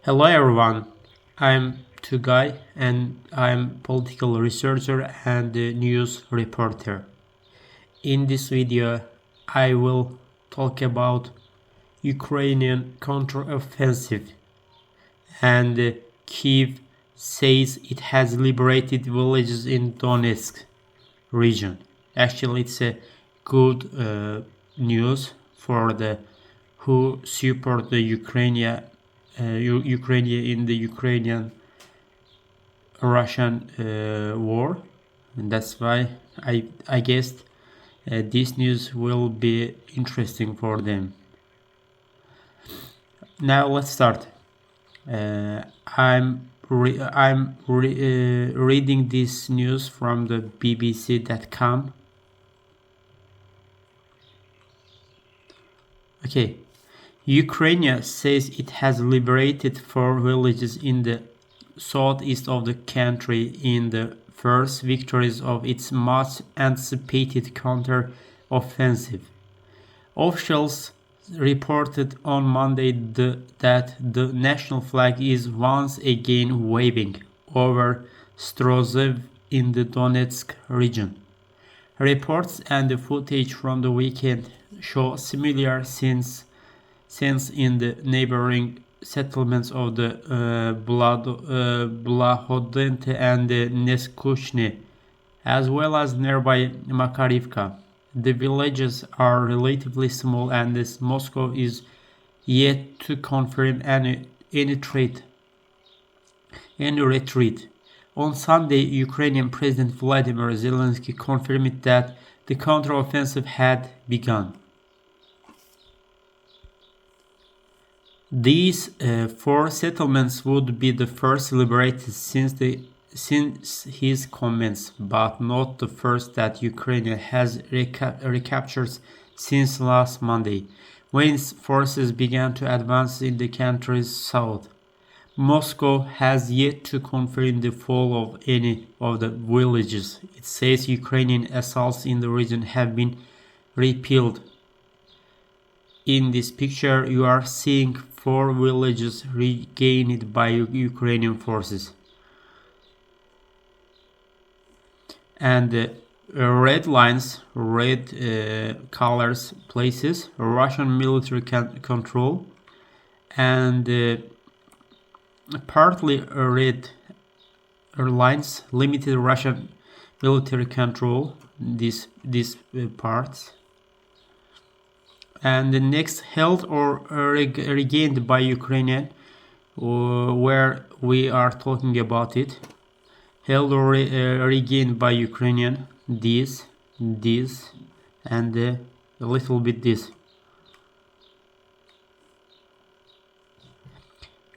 Hello everyone, I'm Tugay and I'm political researcher and news reporter. In this video, I will talk about Ukrainian counteroffensive and Kyiv says it has liberated villages in Donetsk region. Actually, it's a good news for the who support the Ukraine in the Ukrainian-Russian war. And that's why I guess this news will be interesting for them. Now let's start. I'm reading this news from the BBC.com. Okay. Ukraine says it has liberated 4 villages in the southeast of the country in the first victories of its much anticipated counter-offensive. Officials reported on Monday that the national flag is once again waving over Strozhev in the Donetsk region. Reports and the footage from the weekend show similar scenes in the neighboring settlements of the Blahodente and Neskushne, as well as nearby Makarivka. The villages are relatively small and Moscow is yet to confirm any retreat. On Sunday, Ukrainian President Vladimir Zelensky confirmed that the counteroffensive had begun. These 4 settlements would be the first liberated since his comments, but not the first that Ukraine has recaptured since last Monday, when its forces began to advance in the country's south. Moscow has yet to confirm the fall of any of the villages. It says Ukrainian assaults in the region have been repelled. In this picture, you are seeing 4 villages regained by Ukrainian forces. And red lines, red colors, places Russian military control, and partly red lines limited Russian military control. These parts. And the next held or regained by Ukraine, where we are talking about it, held or regained by Ukrainian, this, and a little bit this.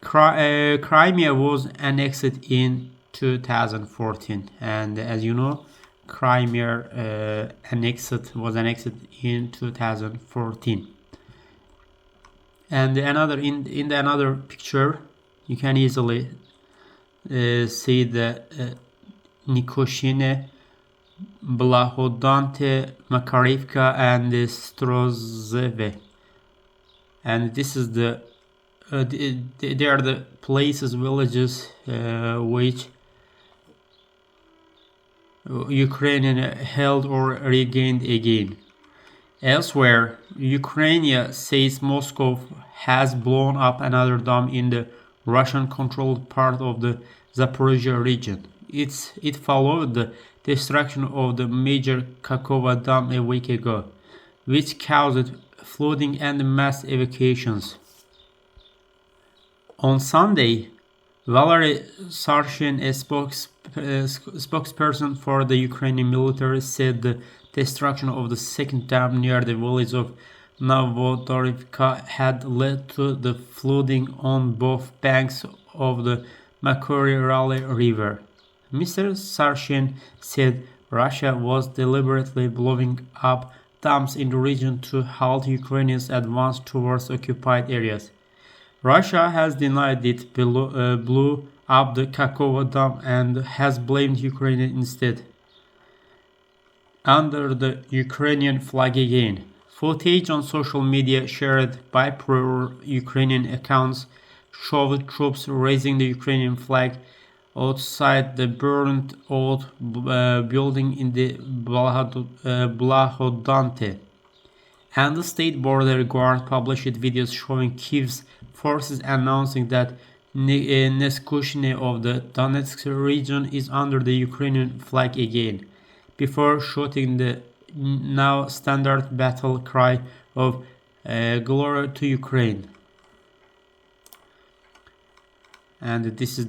Crimea was annexed in 2014, and as you know, Crimea was annexed in 2014. And in the another picture, you can easily see the Nikoshine, Blahodante, Makarivka, and Strozheve. And this is they are the places, villages which Ukraine held or regained again. Elsewhere, Ukraine says Moscow has blown up another dam in the Russian-controlled part of the Zaporizhia region. It followed the destruction of the major Kakova Dam a week ago, which caused flooding and mass evacuations. On Sunday, Valery Sarshin, a spokesperson for the Ukrainian military, said the destruction of the second dam near the village of Novodorivka had led to the flooding on both banks of the Makory River. Mr. Sarshin said Russia was deliberately blowing up dams in the region to halt Ukraine's advance towards occupied areas. Russia has denied it blew up the Kakova Dam and has blamed Ukraine instead. Under the Ukrainian flag again. Footage on social media shared by pro-Ukrainian accounts showed troops raising the Ukrainian flag outside the burned-out building in the Blahodante. And the State Border Guard published videos showing Kyiv's forces announcing that Neskushne of the Donetsk region is under the Ukrainian flag again, before shouting the now standard battle cry of "Glory to Ukraine." And this is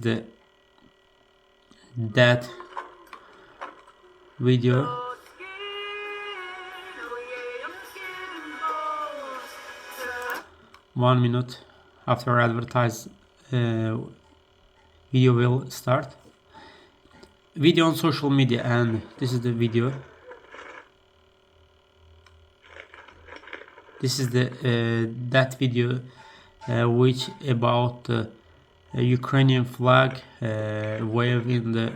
that video. 1 minute after advertise video will start. Video on social media, and this is the video. This is that video which about the Ukrainian flag wave in the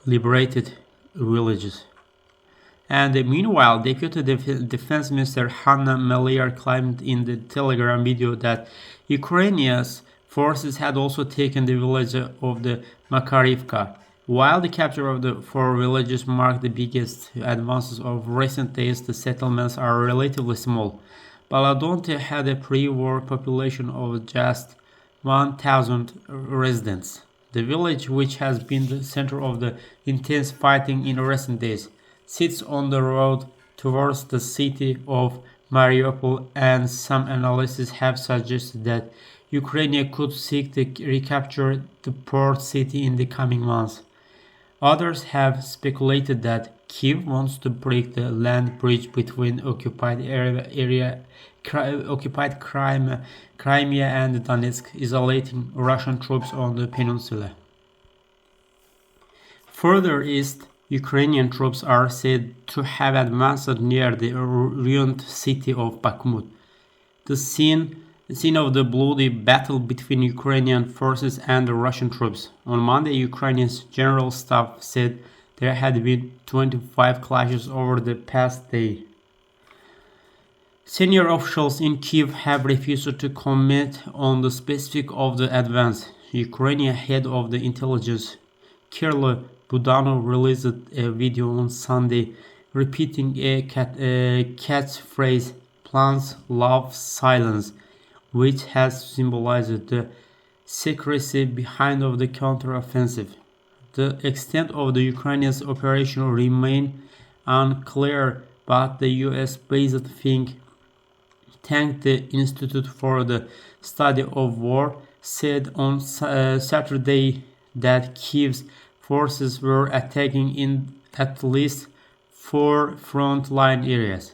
liberated villages. And meanwhile, Deputy Defense Minister Hanna Maliar claimed in the Telegram video that Ukraine's forces had also taken the village of the Makarivka. While the capture of the 4 villages marked the biggest advances of recent days, the settlements are relatively small. Baladonte had a pre-war population of just 1,000 residents. The village, which has been the center of the intense fighting in recent days, sits on the road towards the city of Mariupol, and some analysts have suggested that Ukraine could seek to recapture the port city in the coming months. Others have speculated that Kyiv wants to break the land bridge between occupied Crimea and Donetsk, isolating Russian troops on the peninsula. Further east, Ukrainian troops are said to have advanced near the ruined city of Bakhmut, the scene of the bloody battle between Ukrainian forces and the Russian troops. On Monday, Ukraine's general staff said there had been 25 clashes over the past day. Senior officials in Kyiv have refused to comment on the specifics of the advance. Ukrainian head of the intelligence, Kirill Budanov, released a video on Sunday repeating a catchphrase, "Plans, love, silence," which has symbolized the secrecy behind of the counteroffensive. The extent of the Ukrainian operation remains unclear, but the US-based think tank, the Institute for the Study of War, said on Saturday that Kyiv's forces were attacking in at least 4 front-line areas.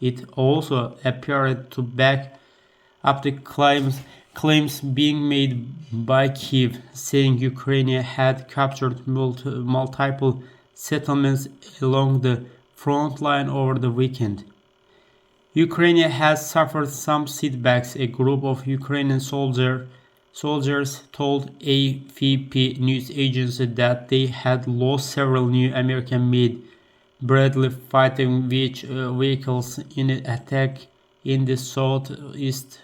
It also appeared to back up the claims being made by Kyiv, saying Ukraine had captured multiple settlements along the front line over the weekend. Ukraine has suffered some setbacks. A group of Ukrainian soldiers told AFP news agency that they had lost several new American-made Bradley fighting vehicles in an attack in the southeast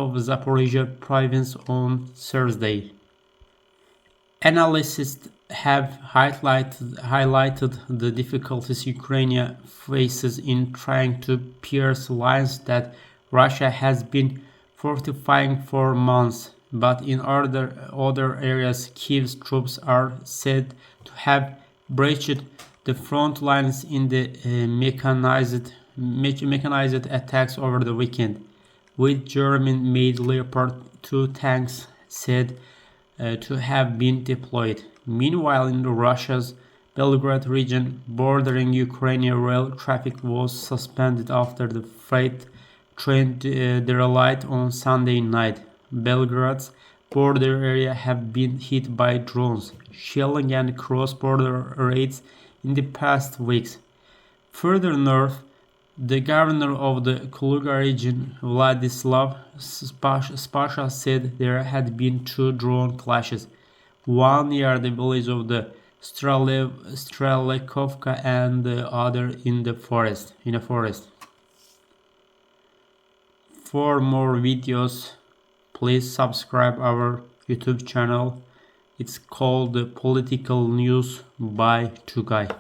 of Zaporizhia province on Thursday. Analysts have highlighted the difficulties Ukraine faces in trying to pierce lines that Russia has been fortifying for months, but in other areas Kyiv's troops are said to have breached the front lines in the mechanized attacks over the weekend, with German-made Leopard 2 tanks said to have been deployed. Meanwhile, in Russia's Belgrade region bordering Ukraine, rail traffic was suspended after the freight train derailed on Sunday night. Belgrade's border area have been hit by drones, shelling and cross-border raids in the past weeks. Further north, the governor of the Kaluga region, Vladislav Spasha, said there had been 2 drone clashes, one near the village of the Strelekovka and the other in a forest. For more videos, please subscribe our YouTube channel. It's called Political News by Tugay.